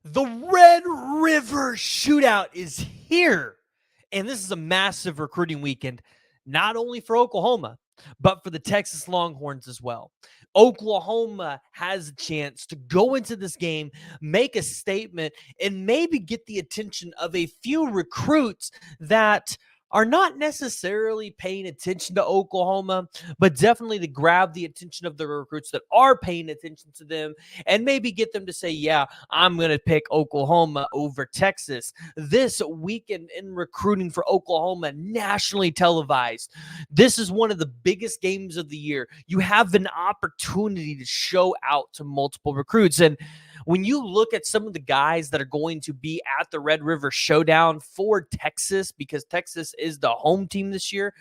The Red River Shootout is here. And this is a massive recruiting weekend, not only for Oklahoma, but for the Texas Longhorns as well. Oklahoma has a chance to go into this game, make a statement, and maybe get the attention of a few recruits that are not necessarily paying attention to Oklahoma, but definitely to grab the attention of the recruits that are paying attention to them and maybe get them to say, yeah, I'm going to pick Oklahoma over Texas. This weekend in recruiting for Oklahoma, nationally televised. This is one of the biggest games of the year. You have an opportunity to show out to multiple recruits. And when you look at some of the guys that are going to be at the Red River Showdown for Texas, because Texas is the home team this year,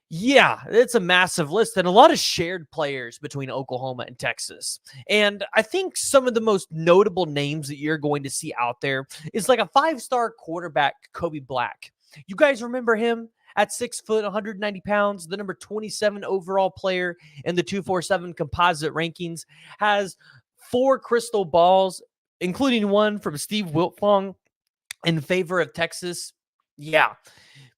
yeah, it's a massive list and a lot of shared players between Oklahoma and Texas. And I think some of the most notable names that you're going to see out there is like a 5-star quarterback, Kobe Black. You guys remember him? At 6 foot, 190 pounds, the number 27 overall player in the 247 composite rankings, has 4 crystal balls, including one from Steve Wiltfong in favor of Texas. Yeah,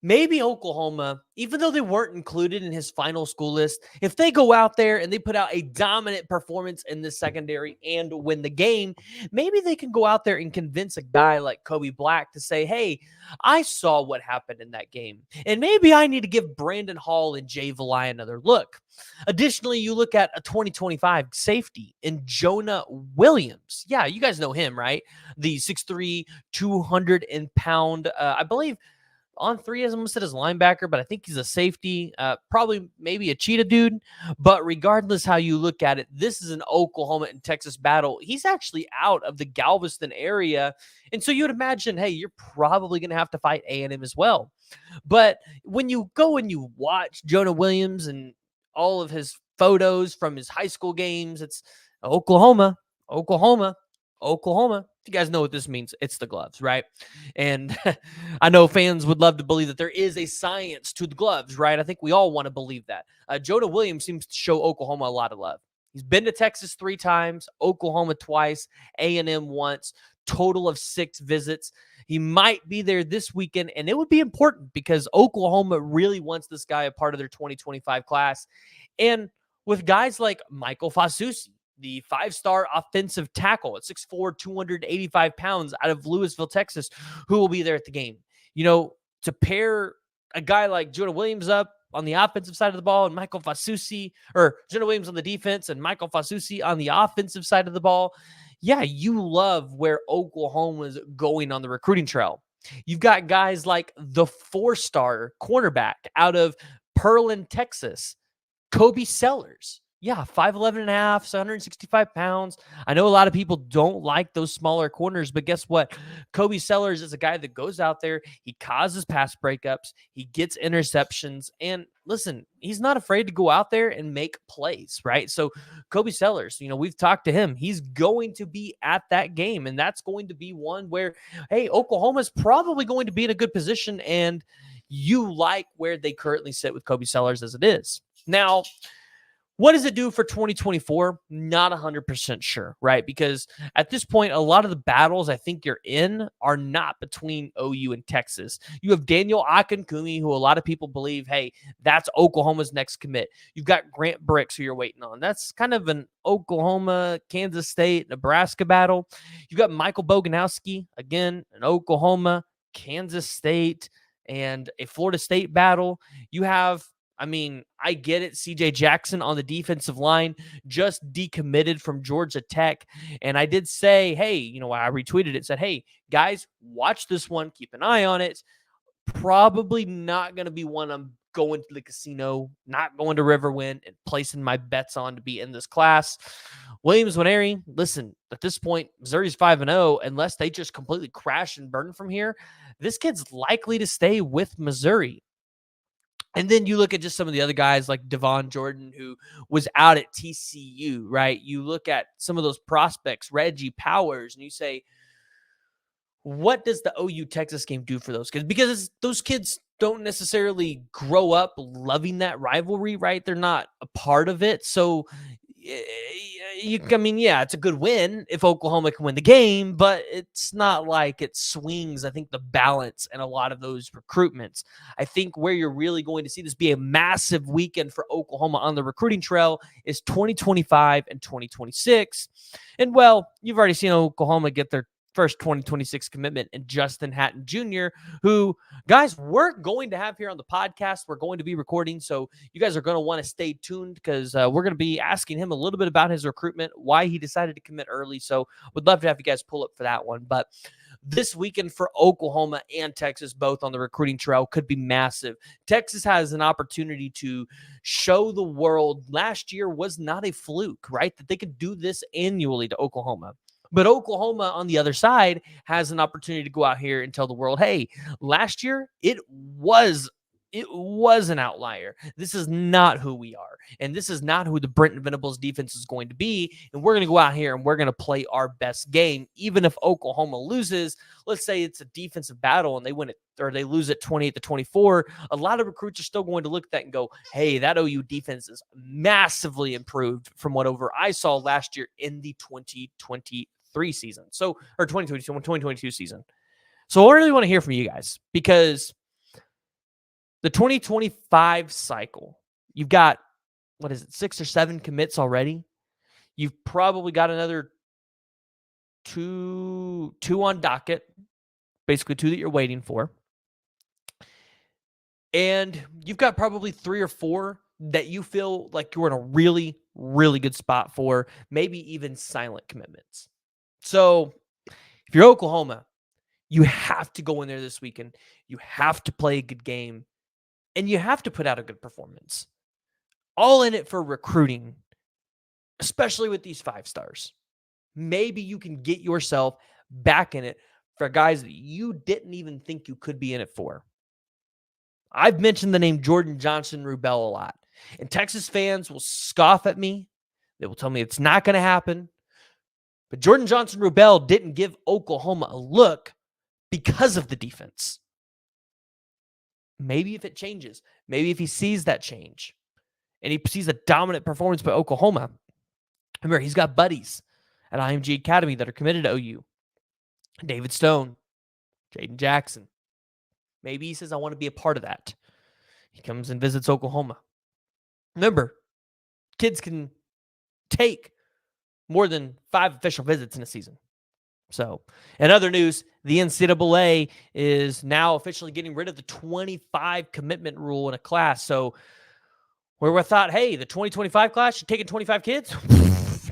maybe Oklahoma, even though they weren't included in his final school list, if they go out there and they put out a dominant performance in the secondary and win the game, maybe they can go out there and convince a guy like Kobe Black to say, hey, I saw what happened in that game. And maybe I need to give Brandon Hall and Jay Valai another look. Additionally, you look at a 2025 safety in Jonah Williams. Yeah, you guys know him, right? The 6'3", 200-pound, I believe, on 3 as I'm listed as linebacker, but I think he's a safety, probably maybe a cheetah dude. But regardless how you look at it, this is an Oklahoma and Texas battle. He's actually out of the Galveston area. And so you would imagine, hey, you're probably going to have to fight A&M as well. But when you go and you watch Jonah Williams and all of his photos from his high school games, it's Oklahoma, Oklahoma, Oklahoma. You guys know what this means. It's the gloves, right? And I know fans would love to believe that there is a science to the gloves, right? I think we all want to believe that. Jonah Williams seems to show Oklahoma a lot of love. He's been to Texas 3 times, Oklahoma twice, A&M once, total of 6 visits. He might be there this weekend, and it would be important because Oklahoma really wants this guy a part of their 2025 class. And with guys like Michael Fasusi, the 5-star offensive tackle at 6'4", 285 pounds out of Lewisville, Texas, who will be there at the game. You know, to pair a guy like Jonah Williams up on the offensive side of the ball and Michael Fasusi, or Jonah Williams on the defense and Michael Fasusi on the offensive side of the ball, yeah, you love where Oklahoma is going on the recruiting trail. You've got guys like the 4-star cornerback out of Pearland, Texas, Kobe Sellers. Yeah, 5'11 and a half, 165 pounds. I know a lot of people don't like those smaller corners, but guess what? Kobe Sellers is a guy that goes out there. He causes pass breakups. He gets interceptions. And listen, he's not afraid to go out there and make plays, right? So Kobe Sellers, you know, we've talked to him. He's going to be at that game, and that's going to be one where, hey, Oklahoma's probably going to be in a good position, and you like where they currently sit with Kobe Sellers as it is. Now, what does it do for 2024? Not 100% sure, right? Because at this point, a lot of the battles I think you're in are not between OU and Texas. You have Daniel Akinkumi, who a lot of people believe, hey, that's Oklahoma's next commit. You've got Grant Bricks, who you're waiting on. That's kind of an Oklahoma, Kansas State, Nebraska battle. You've got Michael Boganowski, again, an Oklahoma, Kansas State, and a Florida State battle. You have, I mean, I get it. CJ Jackson on the defensive line just decommitted from Georgia Tech. And I did say, hey, you know, I retweeted it, said, hey, guys, watch this one. Keep an eye on it. Probably not going to be one I'm going to the casino, not going to Riverwind and placing my bets on to be in this class. Williams Nwaneri, listen, at this point, Missouri's 5-0. Unless they just completely crash and burn from here, this kid's likely to stay with Missouri. And then you look at just some of the other guys like Devon Jordan, who was out at TCU, right? You look at some of those prospects, Reggie Powers, and you say, what does the OU Texas game do for those kids? Because those kids don't necessarily grow up loving that rivalry, right? They're not a part of it. So I mean, yeah, it's a good win if Oklahoma can win the game, but it's not like it swings, I think, the balance in a lot of those recruitments. I think where you're really going to see this be a massive weekend for Oklahoma on the recruiting trail is 2025 and 2026. And, well, you've already seen Oklahoma get their first 2026 commitment in Justin Hatton Jr., who, guys, we're going to have here on the podcast. We're going to be recording, so you guys are going to want to stay tuned because we're going to be asking him a little bit about his recruitment, why he decided to commit early. So would love to have you guys pull up for that one. But this weekend for Oklahoma and Texas, both on the recruiting trail, could be massive. Texas has an opportunity to show the world last year was not a fluke, right? That they could do this annually to Oklahoma. But Oklahoma, on the other side, has an opportunity to go out here and tell the world, hey, last year it was an outlier. This is not who we are. And this is not who the Brent Venables defense is going to be. And we're going to go out here and we're going to play our best game. Even if Oklahoma loses, let's say it's a defensive battle and they win it or they lose it 28-24, a lot of recruits are still going to look at that and go, hey, that OU defense is massively improved from whatever I saw last year in the 2023 season. So, or 2022 season. So I really want to hear from you guys because the 2025 cycle, you've got, 6 or 7 commits already. You've probably got another two on docket, basically 2 that you're waiting for. And you've got probably 3 or 4 that you feel like you're in a really, really good spot for, maybe even silent commitments. So if you're Oklahoma, you have to go in there this weekend. You have to play a good game. And you have to put out a good performance. All in it for recruiting, especially with these 5 stars. Maybe you can get yourself back in it for guys that you didn't even think you could be in it for. I've mentioned the name Jordan Johnson-Rubel a lot. And Texas fans will scoff at me. They will tell me it's not going to happen. But Jordan Johnson-Rubel didn't give Oklahoma a look because of the defense. Maybe if it changes, maybe if he sees that change and he sees a dominant performance by Oklahoma. Remember, he's got buddies at IMG Academy that are committed to OU. David Stone, Jaden Jackson. Maybe he says, I want to be a part of that. He comes and visits Oklahoma. Remember, kids can take more than 5 official visits in a season. So, in other news, the NCAA is now officially getting rid of the 25 commitment rule in a class. So, where we thought, hey, the 2025 class, you're taking 25 kids?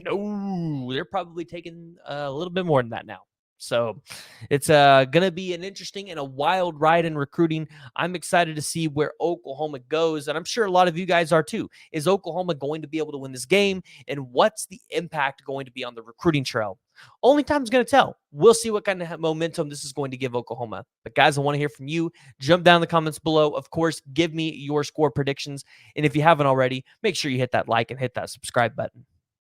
No, they're probably taking a little bit more than that now. So it's going to be an interesting and a wild ride in recruiting. I'm excited to see where Oklahoma goes, and I'm sure a lot of you guys are too. Is Oklahoma going to be able to win this game, and what's the impact going to be on the recruiting trail? Only time's going to tell. We'll see what kind of momentum this is going to give Oklahoma. But guys, I want to hear from you. Jump down in the comments below. Of course, give me your score predictions, and if you haven't already, make sure you hit that like and hit that subscribe button.